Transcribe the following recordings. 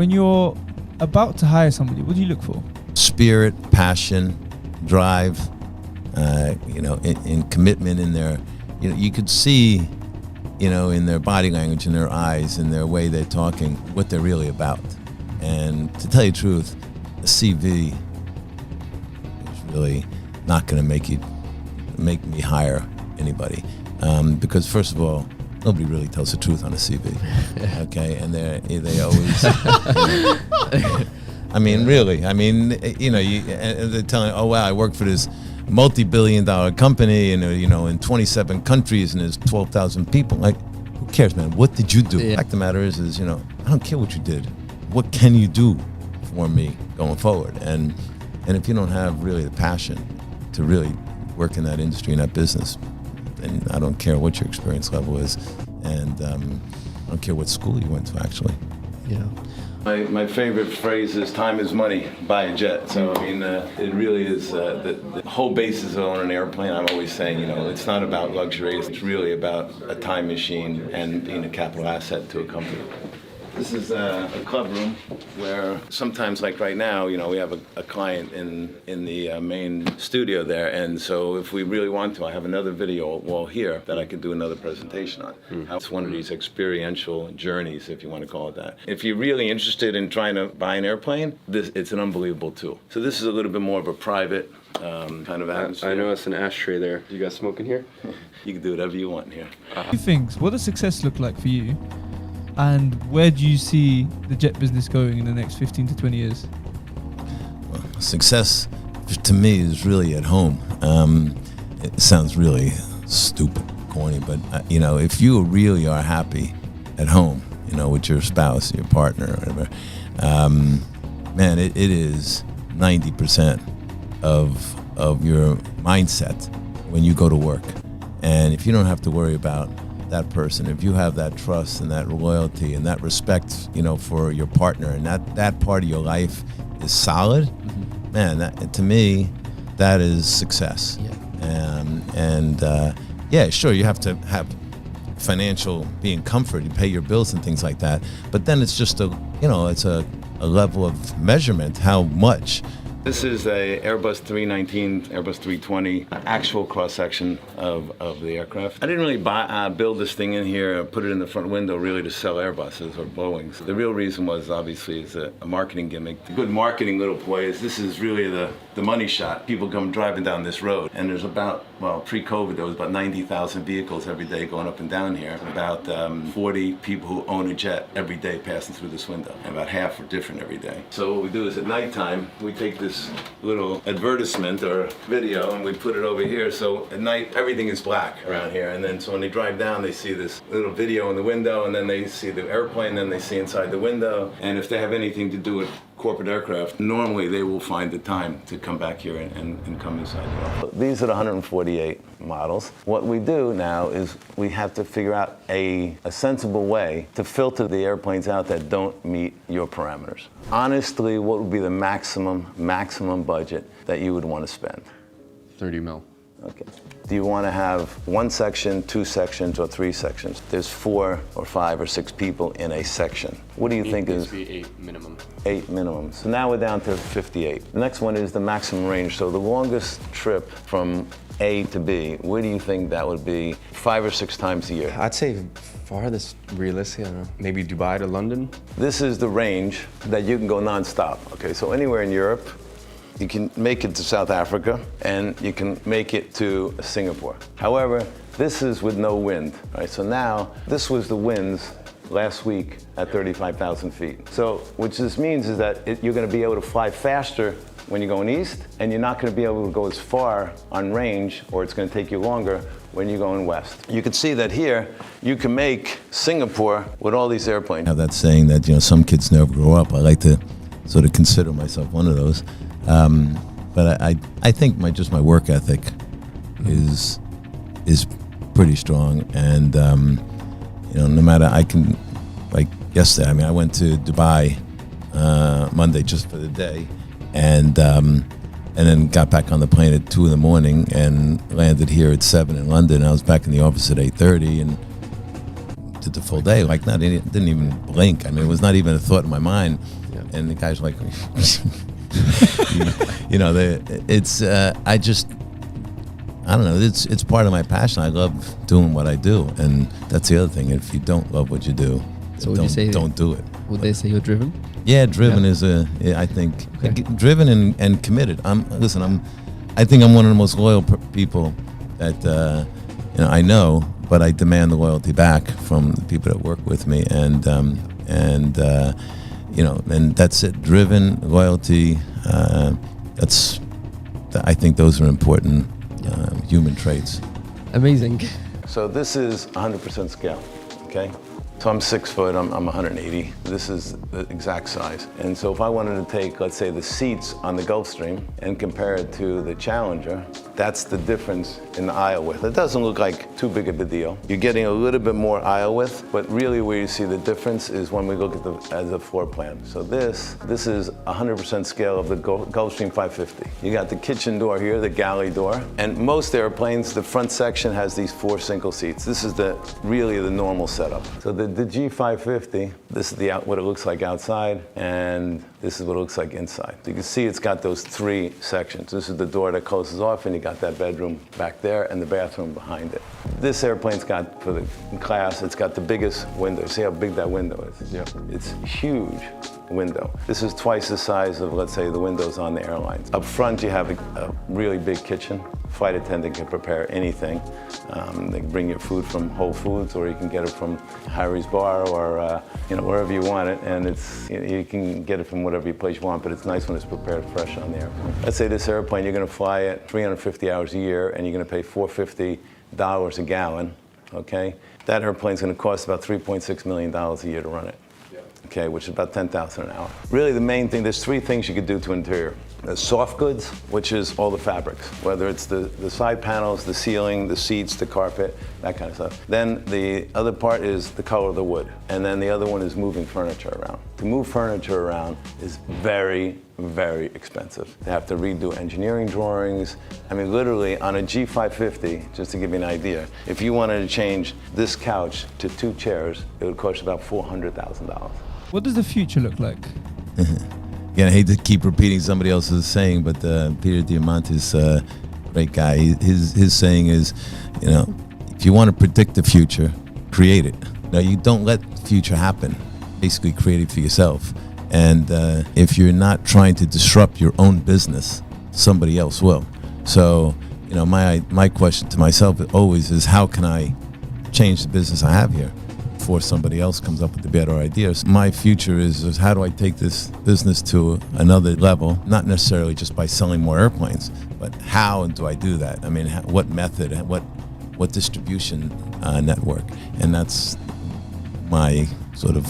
When you're about to hire somebody, what do you look for? Spirit, passion, drive, in commitment in their, you could see, in their body language, in their eyes, in their way they're talking, what they're really about. And to tell you the truth, a CV is really not going to make me hire anybody, because first of all, nobody really tells the truth on a CV. Okay, and they always. Really. They're telling, oh wow, I work for this multi-billion-dollar company, and in 27 countries, and there's 12,000 people. Like, who cares, man? What did you do? The fact of the matter is, I don't care what you did. What can you do for me going forward? And if you don't have really the passion to really work in that industry, in that business, then I don't care what your experience level is, and I don't care what school you went to, actually. Yeah. My favorite phrase is "time is money, buy a jet." So it really is the whole basis of owning an airplane. I'm always saying, it's not about luxury. It's really about a time machine and being a capital asset to a company. This is a club room where sometimes, like right now, we have a client in the main studio there, and so if we really want to, I have another video wall here that I could do another presentation on. It's one of these experiential journeys, if you want to call it that. If you're really interested in trying to buy an airplane, it's an unbelievable tool. So this is a little bit more of a private kind of atmosphere. I know it's an ashtray there. You guys smoke in here? You can do whatever you want here. Two things. What does success look like for you? And where do you see the jet business going in the next 15 to 20 years? Well, success, to me, is really at home. It sounds really stupid, corny, but if you really are happy at home, with your spouse, your partner, or whatever, man, it is 90% of your mindset when you go to work. And if you don't have to worry about that person, if you have that trust and that loyalty and that respect, for your partner, and that part of your life is solid, man, to me, that is success. Sure, you have to have financial being comfort, you pay your bills and things like that, but then it's just it's a level of measurement, how much. This is a Airbus 319, Airbus 320, actual cross-section of the aircraft. I didn't really build this thing in here, put it in the front window really to sell Airbuses or Boeings. The real reason was, obviously, it's a marketing gimmick. The good marketing little ploy is this is really the money shot. People come driving down this road, and there's pre-COVID, there was about 90,000 vehicles every day going up and down here. About 40 people who own a jet every day passing through this window, and about half are different every day. So what we do is at nighttime, we take this little advertisement or video and we put it over here, so at night everything is black around here, and then so when they drive down they see this little video in the window, and then they see the airplane, then they see inside the window, and if they have anything to do with corporate aircraft, normally they will find the time to come back here and come inside the office. These are the 148 models. What we do now is we have to figure out a sensible way to filter the airplanes out that don't meet your parameters. Honestly, what would be the maximum budget that you would want to spend? 30 mil. Okay. Do you want to have one section, two sections, or three sections? There's 4 or 5 or 6 people in a section. What do you think is? 8 minimum. 8 minimum. So now we're down to 58. The next one is the maximum range. So the longest trip from A to B, where do you think that would be 5 or 6 times a year? I'd say farthest, realistic, I don't know, maybe Dubai to London. This is the range that you can go nonstop. Okay, so anywhere in Europe, you can make it to South Africa, and you can make it to Singapore. However, this is with no wind, right? So now, this was the winds last week at 35,000 feet. So, which this means is that you're gonna be able to fly faster when you're going east, and you're not gonna be able to go as far on range, or it's gonna take you longer when you're going west. You can see that here, you can make Singapore with all these airplanes. I have that saying that, some kids never grow up. I like to sort of consider myself one of those. But I think my work ethic is pretty strong, and no matter, I can, like yesterday, I went to Dubai Monday just for the day, and then got back on the plane at 2 a.m. and landed here at 7 in London. I was back in the office at 8:30, and did the full day. Like, no, they didn't even blink. I mean, it was not even a thought in my mind. Yeah. And the guy's like, you know, I don't know. It's part of my passion. I love doing what I do, and that's the other thing. If you don't love what you do, So would you say don't do it. Would they say you're driven? Yeah, driven is I think driven and committed. I think I'm one of the most loyal people that I know, but I demand the loyalty back from the people that work with me, and that's it. Driven, loyalty. I think those are important human traits. Amazing. So this is 100% scale, okay? So I'm 6 foot, I'm 180. This is the exact size. And so if I wanted to take, let's say, the seats on the Gulfstream and compare it to the Challenger, that's the difference in the aisle width. It doesn't look like too big of a deal. You're getting a little bit more aisle width, but really where you see the difference is when we look at the floor plan. So this is 100% scale of the Gulfstream 550. You got the kitchen door here, the galley door, and most airplanes, the front section has these 4 single seats. This is really the normal setup. So the G550, this is what it looks like outside, and this is what it looks like inside. So you can see it's got those 3 sections. This is the door that closes off, and you got that bedroom back there and the bathroom behind it. This airplane's got, for the class, it's got the biggest window. See how big that window is? Yeah. It's huge window. This is twice the size of, let's say, the windows on the airlines. Up front, you have a really big kitchen. Flight attendant can prepare anything. They can bring you food from Whole Foods, or you can get it from Harry's Bar, or wherever you want it. And you can get it from whatever place you want, but it's nice when it's prepared fresh on the airplane. Let's say this airplane, you're going to fly it 350 hours a year, and you're going to pay $450 a gallon. Okay, that airplane's going to cost about $3.6 million a year to run it. Okay, which is about $10,000 an hour. Really, the main thing, there's 3 things you could do to interior. There's soft goods, which is all the fabrics, whether it's the side panels, the ceiling, the seats, the carpet, that kind of stuff. Then the other part is the color of the wood. And then the other one is moving furniture around. To move furniture around is very, very expensive. They have to redo engineering drawings. I mean, literally, on a G550, just to give you an idea, if you wanted to change this couch to 2 chairs, it would cost about $400,000. What does the future look like? Again, I hate to keep repeating somebody else's saying, but Peter Diamandis, great guy, his saying is, if you want to predict the future, create it. No, you don't let the future happen. Basically, create it for yourself. And if you're not trying to disrupt your own business, somebody else will. So, my question to myself always is, how can I change the business I have here before somebody else comes up with the better ideas? My future is how do I take this business to another level, not necessarily just by selling more airplanes, but how do I do that? I mean, what method, what distribution network? And that's my sort of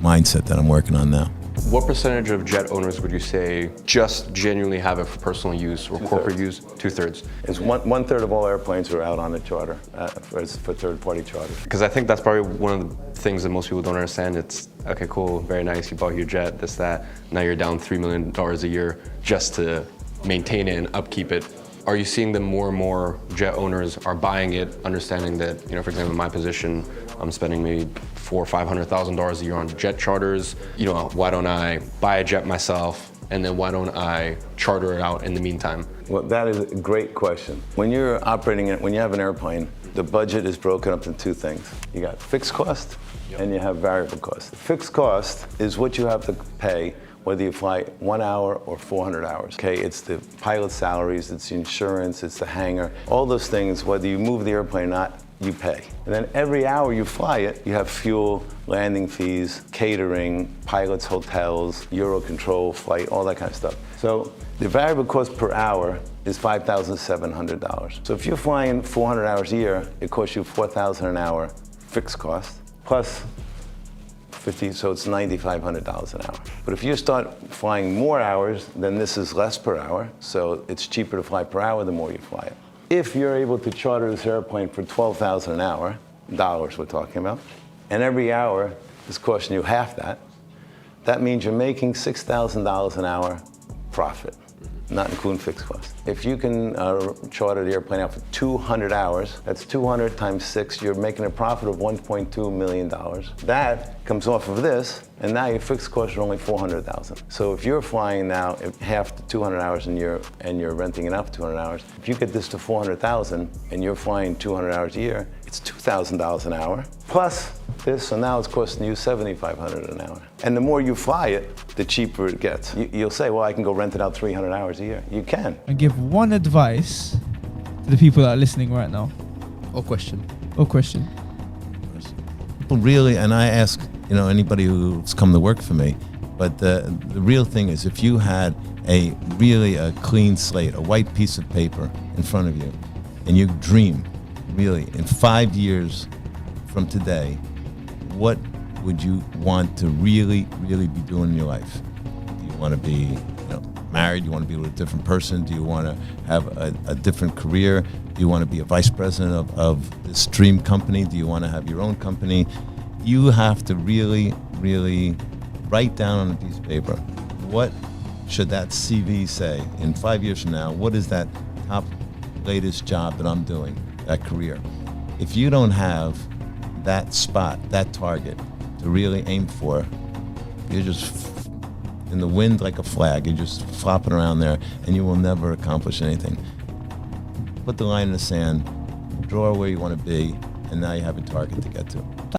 mindset that I'm working on now. What percentage of jet owners would you say just genuinely have it for personal use or corporate use? 2/3. It's one third of all airplanes are out on the charter, for third-party charter. Because I think that's probably one of the things that most people don't understand. It's, okay, cool, very nice, you bought your jet, this, that. Now you're down $3 million a year just to maintain it and upkeep it. Are you seeing that more and more jet owners are buying it, understanding that, for example, in my position, I'm spending maybe $400,000 or $500,000 a year on jet charters. Why don't I buy a jet myself, and then why don't I charter it out in the meantime? Well, that is a great question. When you're operating it, when you have an airplane, the budget is broken up into 2 things. You got fixed cost, and you have variable cost. Fixed cost is what you have to pay whether you fly 1 hour or 400 hours. Okay, it's the pilot's salaries, it's the insurance, it's the hangar, all those things, whether you move the airplane or not, you pay. And then every hour you fly it, you have fuel, landing fees, catering, pilots, hotels, Eurocontrol, flight, all that kind of stuff. So the variable cost per hour is $5,700. So if you're flying 400 hours a year, it costs you $4,000 an hour fixed cost, plus 50, so it's $9,500 an hour. But if you start flying more hours, then this is less per hour, so it's cheaper to fly per hour the more you fly it. If you're able to charter this airplane for $12,000 an hour, dollars we're talking about, and every hour is costing you half that, that means you're making $6,000 an hour profit. not including fixed costs. If you can charter the airplane out for 200 hours, that's 200 times 6, you're making a profit of $1.2 million. That comes off of this, and now your fixed costs are only $400,000. So if you're flying now half the 200 hours and you're renting it out for 200 hours, if you get this to 400,000 and you're flying 200 hours a year, it's $2,000 an hour plus this, so now it's costing you $7,500 an hour. And the more you fly it, the cheaper it gets. You'll say, well, I can go rent it out 300 hours a year. You can. And give one advice to the people that are listening right now. Or question. People really, and I ask, anybody who's come to work for me, but the real thing is, if you had a clean slate, a white piece of paper in front of you, and you dream, really, in 5 years from today, what would you want to really be doing in your life? Do you want to be married? Do you want to be with a different person? Do you want to have a different career? Do you want to be a vice president of this dream company? Do you want to have your own company? You have to really write down on a piece of paper, what should that CV say in 5 years from now? What is that top latest job that I'm doing, that career? If you don't have that spot, that target to really aim for, you're just in the wind like a flag. You're just flopping around there, and you will never accomplish anything. Put the line in the sand, draw where you want to be, and now you have a target to get to.